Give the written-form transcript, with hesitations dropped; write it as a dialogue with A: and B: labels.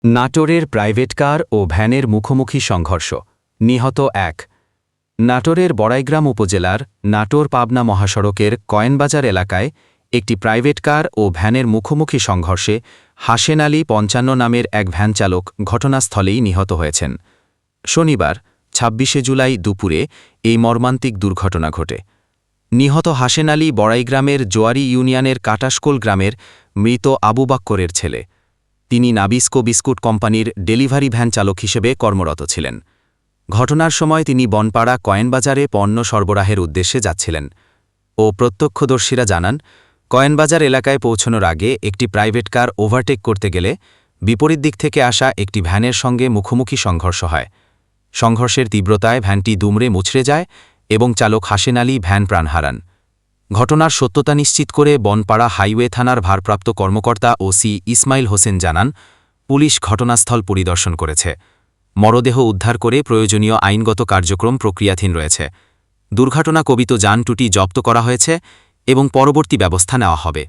A: নাটোরের private car ও ভ্যানের মুখোমুখি সংঘর্ষ, নিহত ১। নাটোরের বড়াইগ্রাম উপজেলার নাটোর-পাবনা মহাসড়কের কয়েনবাজার এলাকায় একটি প্রাইভেট কার ও ভ্যানের মুখোমুখি সংঘর্ষে হাসেন আলী ৫৫ নামের এক ভ্যানচালক ঘটনাস্থলেই নিহত হয়েছেন। শনিবার ২৬শে জুলাই দুপুরে এই মর্মান্তিক দুর্ঘটনা ঘটে। নিহত হাসেন আলী বড়াইগ্রামের জোয়ারি ইউনিয়নের কাটাশকোল গ্রামের মৃত আবু বাক্করের ছেলে। তিনি নাবিস্কো বিস্কুট কোম্পানির ডেলিভারি ভ্যান চালক হিসেবে কর্মরত ছিলেন। ঘটনার সময় তিনি বনপাড়া কয়েনবাজারে পণ্য সরবরাহের উদ্দেশ্যে যাচ্ছিলেন ও প্রত্যক্ষদর্শীরা জানান, কয়েনবাজার এলাকায় পৌঁছানোর আগে একটি প্রাইভেট কার ওভারটেক করতে গেলে বিপরীত দিক থেকে আসা একটি ভ্যানের সঙ্গে মুখোমুখি সংঘর্ষ হয়। সংঘর্ষের তীব্রতায় ভ্যানটি দুমড়ে মুচড়ে যায় এবং চালক হাসেন আলী ভ্যান প্রাণ হারান। ঘটনার সত্যতা নিশ্চিত করে বনপাড়া হাইওয়ে থানার ভারপ্রাপ্ত কর্মকর্তা ওসি ইসমাইল হোসেন জানান, পুলিশ ঘটনাস্থল পরিদর্শন করেছে। মরদেহ উদ্ধার করে প্রয়োজনীয় আইনগত কার্যক্রম প্রক্রিয়াধীন রয়েছে। দুর্ঘটনা কবিত যান দুটি জব্দ করা হয়েছে এবং পরবর্তী ব্যবস্থা নেওয়া হবে।